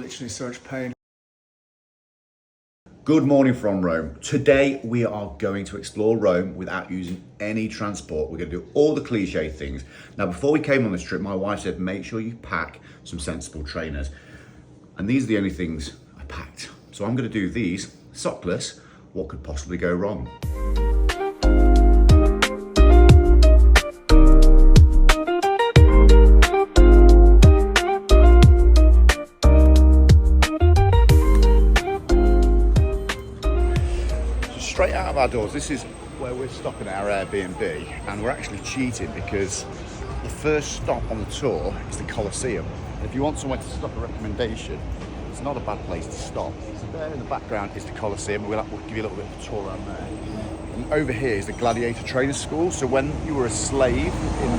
literally so much pain. Good morning from Rome. Today we are going to explore Rome without using any transport. We're going to do all the cliche things. Now, before we came on this trip, my wife said, make sure you pack some sensible trainers. And these are the only things I packed. So I'm going to do these sockless. What could possibly go wrong? Straight out of our doors, this is where we're stopping at our Airbnb, and we're actually cheating because the first stop on the tour is the Colosseum. And if you want somewhere to stop, a recommendation, it's not a bad place to stop. So there in the background is the Colosseum, and we'll give you a little bit of a tour around there. And over here is the Gladiator Training School. So when you were a slave in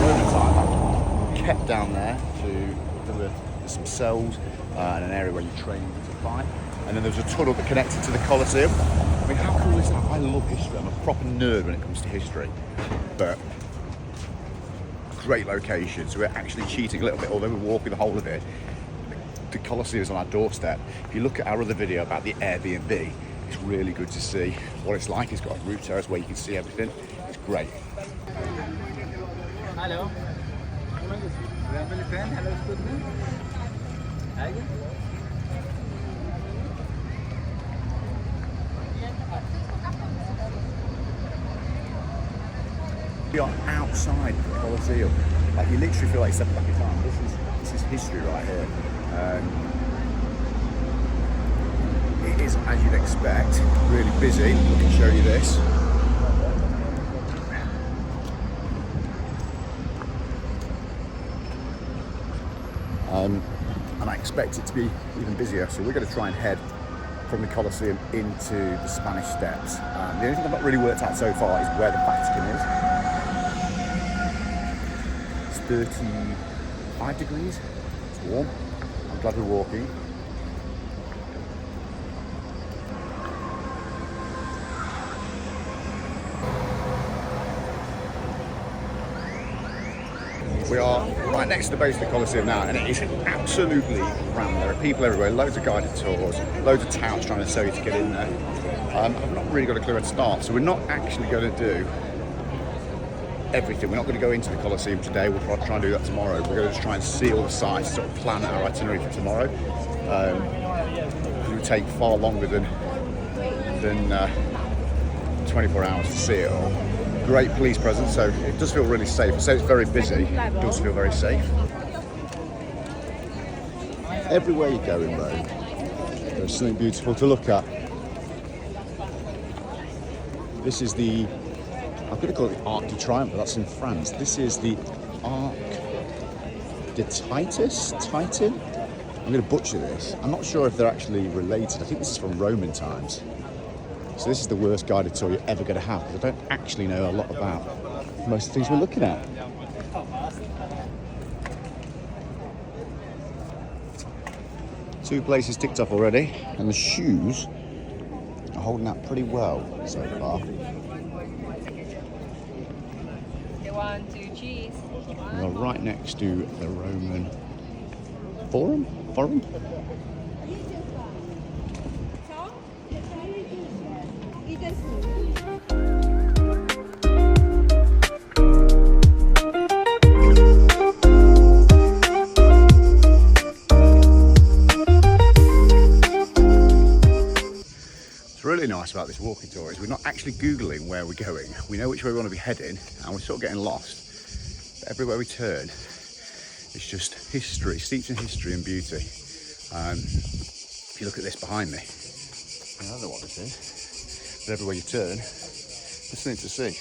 Roman time, kept down there to there's some cells and an area where you train to fight. And then there's a tunnel that connected to the Colosseum. I mean, how cool is that? I love history. I'm a proper nerd when it comes to history. But great location. So we're actually cheating a little bit, although we're walking the whole of it. The Colosseum is on our doorstep. If you look at our other video about the Airbnb, it's really good to see what it's like. It's got a roof terrace where you can see everything. It's great. Hello. We are outside the Colosseum. Like, you literally feel like stepping back in time. This is history right here. It is, as you'd expect, really busy. I can show you this. And I expect it to be even busier. So we're going to try and head from the Colosseum into the Spanish Steps. The only thing I've not really worked out so far is where the Vatican is. It's 35 degrees. It's warm. I'm glad we're walking. We are right next to the base of the Colosseum now, and it is absolutely rammed. There are people everywhere, loads of guided tours, loads of touts trying to sell you to get in there. I've not really got a clue where to start, so we're not actually going to do everything. We're not going to go into the Colosseum today. We'll probably try and do that tomorrow. We're going to just try and see all the sites, sort of plan our itinerary for tomorrow. It would take far longer than 24 hours to see it all. Great police presence, so it does feel really safe. So it's very busy, it does feel very safe. Everywhere you go in Rome, there's something beautiful to look at. This is the, I'm going to call it the Arc de Triomphe, but that's in France. This is the Arc de Titan? I'm going to butcher this. I'm not sure if they're actually related. I think this is from Roman times. So this is the worst guided tour you're ever going to have, because I don't actually know a lot about most of the things we're looking at. Two places ticked off already, and the shoes are holding out pretty well so far. Want to cheese? We are right next to the Roman Forum? Really nice about this walking tour is we're not actually Googling where we're going. We know which way we want to be heading, and we're sort of getting lost. But everywhere we turn, it's just history, steeped in history and beauty. If you look at this behind me, I don't know what this is, but everywhere you turn, there's something to see.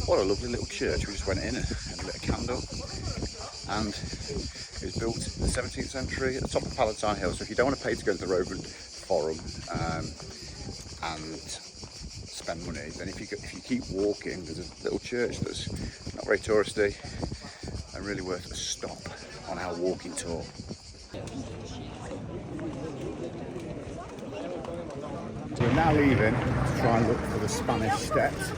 What a lovely little church. We just went in and lit a candle, and it was built in the 17th century at the top of Palatine Hill. So if you don't want to pay to go to the Roman Forum and spend money, then if you keep walking, there's a little church that's not very touristy and really worth a stop on our walking tour. we're now leaving to try and look for the Spanish Steps.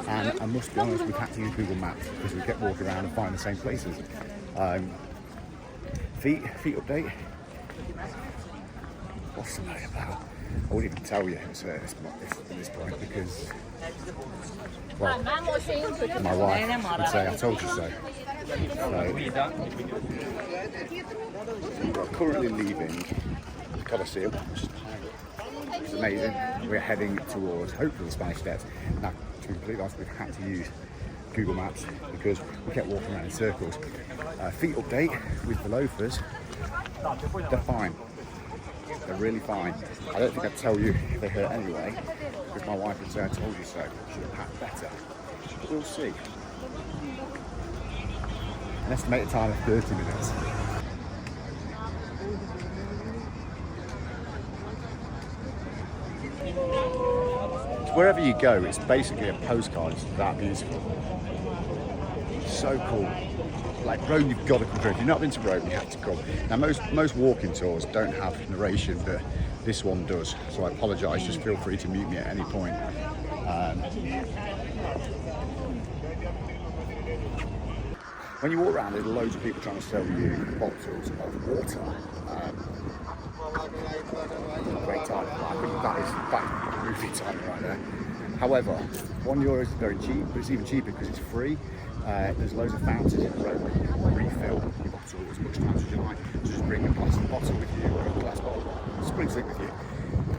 And I must be honest, we've had to use Google Maps because we kept walking around and finding the same places. Feet update. What's the night about? I wouldn't even tell you at this point because, well, my wife would say I told you so. We're currently leaving the Colosseum, which is amazing. We're heading towards, hopefully, the Spanish Steps. Now, to be completely honest, we've had to use Google Maps because we kept walking around in circles. Feet update with the loafers, they're fine. They're really fine. I don't think I'd tell you if they hurt anyway, because my wife would say I told you so. I should have packed better. But we'll see. An estimated time of 30 minutes. Wherever you go, it's basically a postcard. It's that beautiful. So cool. Like Rome, you've got to come through. If you've not been to Rome, you have to come. Now, most walking tours don't have narration, but this one does. So I apologise. Just feel free to mute me at any point. When you walk around, there's loads of people trying to sell you bottles of water. Great time. I think that is movie time right there. However, €1 is very cheap, but it's even cheaper because it's free. There's loads of fountains in Rome. Refill your bottle as much times as you like. So just bring a plastic bottle with you, or a glass bottle. Just bring something with you.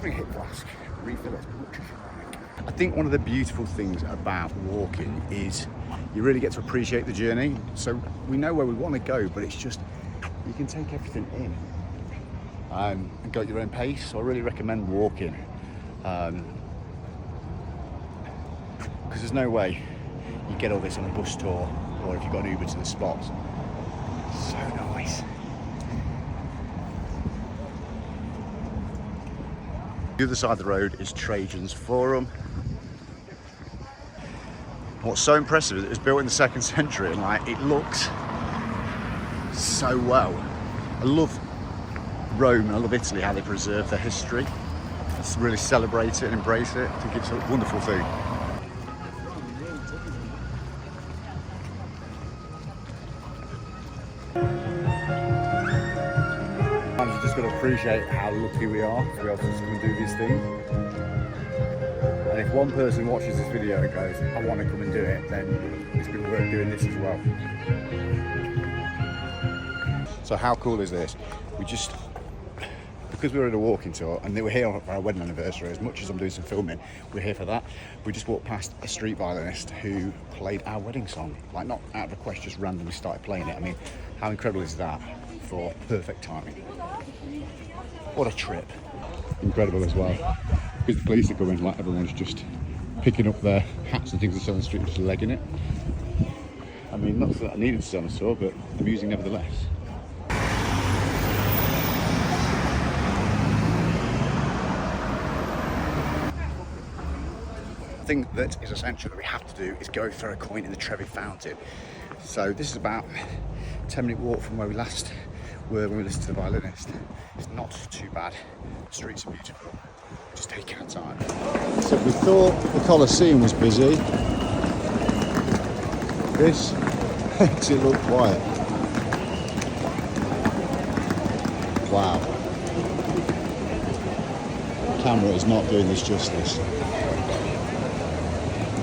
Bring a hip flask. Refill it as much as you like. I think one of the beautiful things about walking is you really get to appreciate the journey. So we know where we want to go, but it's just you can take everything in and go at your own pace. So I really recommend walking because there's no way you get all this on a bus tour or if you've got an Uber to the spots. So nice. The other side of the road is Trajan's Forum. What's so impressive is it was built in the 2nd century and like it looks so well. I love Rome and I love Italy, how they preserve their history. Let's really celebrate it and embrace it. I think it's a wonderful thing. Sometimes you just got to appreciate how lucky we are to be able to just come and do these things. And if one person watches this video and goes, I want to come and do it, then it's been worth doing this as well. So how cool is this? Because we were at a walking tour and they were here for our wedding anniversary, as much as I'm doing some filming, we're here for that. We just walked past a street violinist who played our wedding song. Like not out of request, just randomly started playing it. I mean, how incredible is that for perfect timing? What a trip. Incredible as well. Because the police are coming, like everyone's just picking up their hats and things that's on the street, just legging it. I mean, not that I needed to see on a tour, but amusing nevertheless. Thing that is essential that we have to do is go throw a coin in the Trevi Fountain. So this is about a 10-minute walk from where we last were when we listened to the violinist. It's not too bad. The streets are beautiful. Just taking our time. So we thought the Colosseum was busy. This makes it look quiet. Wow. The camera is not doing this justice.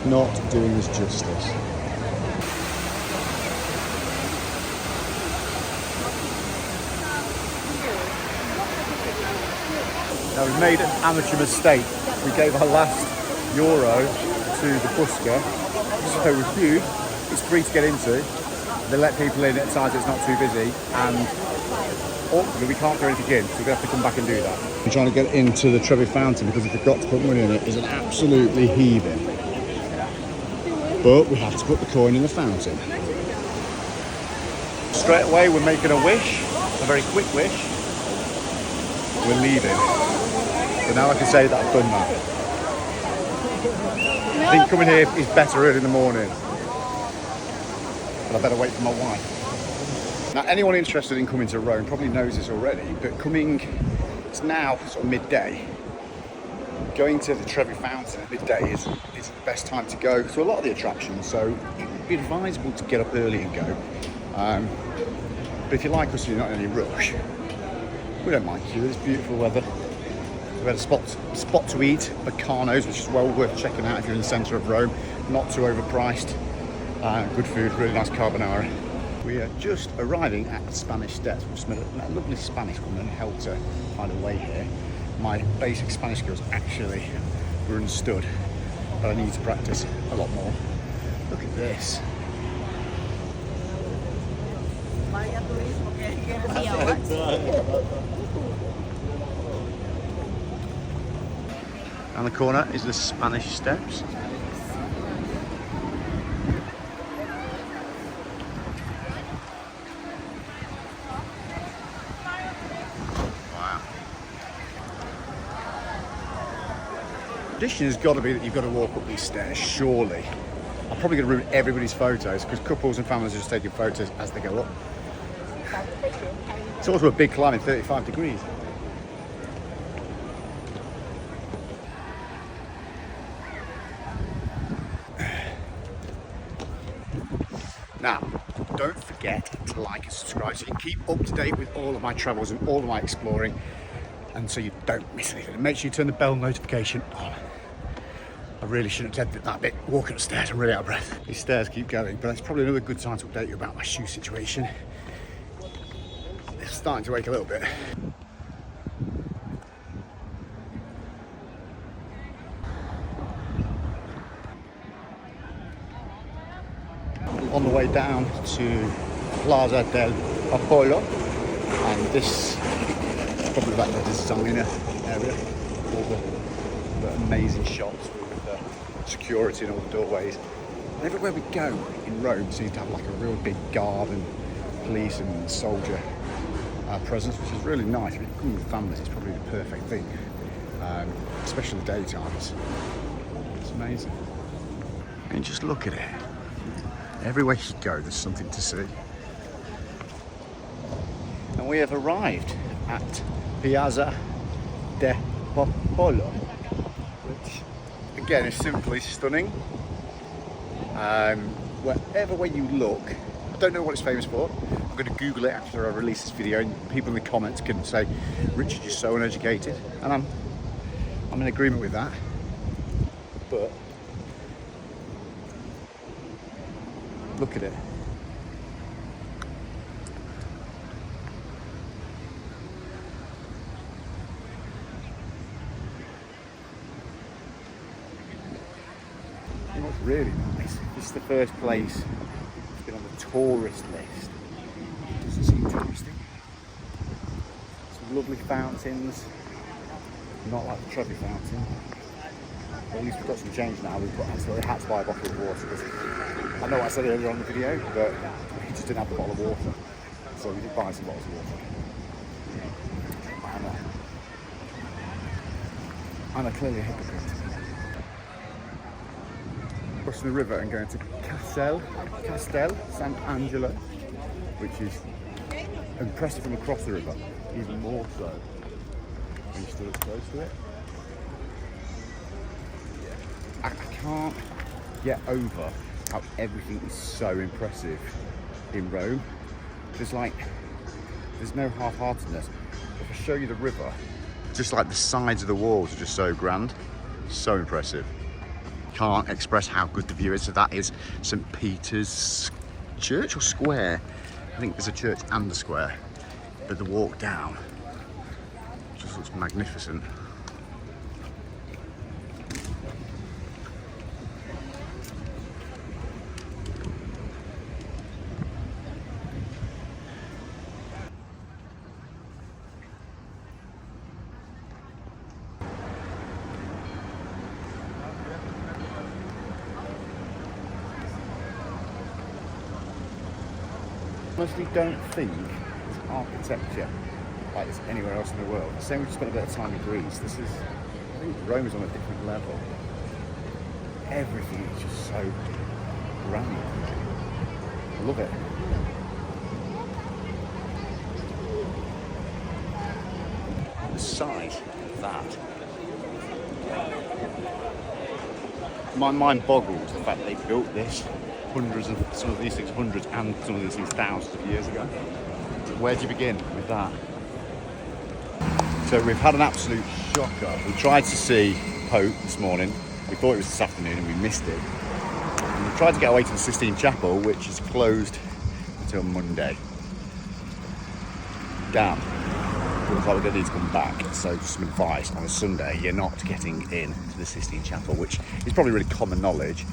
Not doing this justice. Now we've made an amateur mistake. We gave our last euro to the busker. So with you, it's free to get into. They let people in at times it's not too busy, and awkwardly we can't do anything in, so we're going to have to come back and do that. I'm trying to get into the Trevi Fountain because we forgot to put money in it. It's an absolutely heaving. But we have to put the coin in the fountain. Straight away we're making a wish, a very quick wish. We're leaving. So now I can say that I've done that. I think coming here is better early in the morning. But I better wait for my wife. Now anyone interested in coming to Rome probably knows this already, but it's now sort of midday. going to the Trevi Fountain at midday is the best time to go to a lot of the attractions, so it would be advisable to get up early and go. But if you like us and you're not in any rush, we don't mind you. It's beautiful weather. We had a spot to eat, Bacano's, which is well worth checking out if you're in the centre of Rome. Not too overpriced. Good food, really nice carbonara. We are just arriving at the Spanish Steps. We just met a lovely Spanish woman who helped her find a way here. My basic Spanish skills actually were understood, but I need to practice a lot more. Look at this. Down the corner is the Spanish Steps. Wow. Tradition has got to be that you've got to walk up these stairs, surely. I'm probably going to ruin everybody's photos because couples and families are just taking photos as they go up. It's also a big climb in 35 degrees. Now, don't forget to like and subscribe so you can keep up to date with all of my travels and all of my exploring, and so you don't miss anything. And make sure you turn the bell notification on. I really shouldn't have said that bit walking upstairs, I'm really out of breath. These stairs keep going, but it's probably another good time to update you about my shoe situation. It's starting to ache a little bit. On the way down to Plaza del Popolo, and this is probably like the designer area, all the amazing shops with the security and all the doorways. And everywhere we go in Rome seems to have like a real big guard and police and soldier presence, which is really nice. If you come with families, it's probably the perfect thing, especially in the daytime. It's amazing. And just look at it. Everywhere you go, there's something to see. And we have arrived at Piazza del Popolo, which again is simply stunning. Wherever way you look, I don't know what it's famous for. I'm going to Google it after I release this video, and people in the comments can say, Richard, you're so uneducated, and I'm in agreement with that. But look at it. You know what's really nice? This is the first place that's been on the tourist list. It doesn't seem touristy. Some lovely fountains. Not like the Trevi fountain. At least we've got some change now. We had to buy a bottle of water because I know what I said earlier on in the video, but we just didn't have the bottle of water. So we did buy some bottles of water. I'm clearly a hypocrite. Crossing the river and going to Castel Sant'Angelo, which is impressive from across the river, even more so when you stood up close to it. I can't get over how everything is so impressive in Rome. There's no half-heartedness. If I show you the river, just like the sides of the walls are just so grand, so impressive. Can't express how good the view is. So that is St. Peter's Church or Square. I think there's a church and a square, but the walk down just looks magnificent. Honestly don't think there's architecture like this anywhere else in the world. Saying we just spent a bit of time in Greece, I think Rome is on a different level. Everything is just so grand. I love it. The size of that My mind boggles the fact that they built this hundreds of, some of these things hundreds and some of these things thousands of years ago. Where do you begin with that? So we've had an absolute shocker. We tried to see Pope this morning. We thought it was this afternoon and we missed it. And we tried to get away to the Sistine Chapel, which is closed until Monday. Damn. Looks like we're going to need to come back. So just some advice, on a Sunday you're not getting in to the Sistine Chapel, which is probably really common knowledge,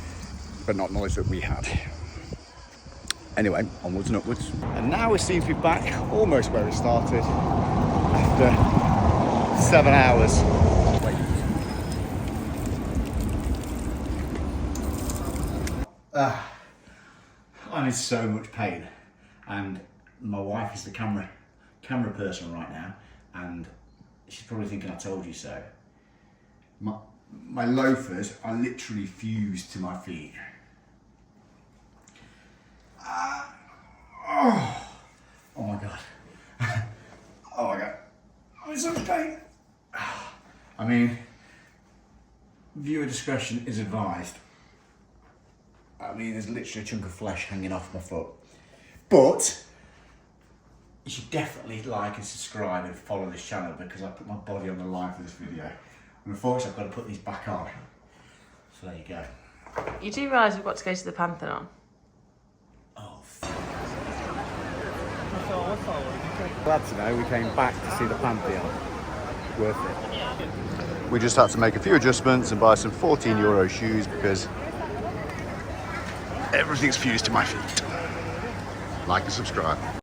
but not knowledge that we had. Anyway, onwards and upwards. And now we seem to be back almost where we started after 7 hours. I'm in so much pain, and my wife is the camera person right now, and she's probably thinking I told you so. My loafers are literally fused to my feet. Oh my god. Oh my god. I'm in so much pain. I mean, viewer discretion is advised. I mean, there's literally a chunk of flesh hanging off my foot. But you should definitely like and subscribe and follow this channel, because I put my body on the line for this video. And unfortunately, I've got to put these back on. So there you go. You do realise we've got to go to the Pantheon? Oh, glad to know we came back to see the Pantheon. Worth it. We just had to make a few adjustments and buy some €14 shoes because everything's fused to my feet. Like and subscribe.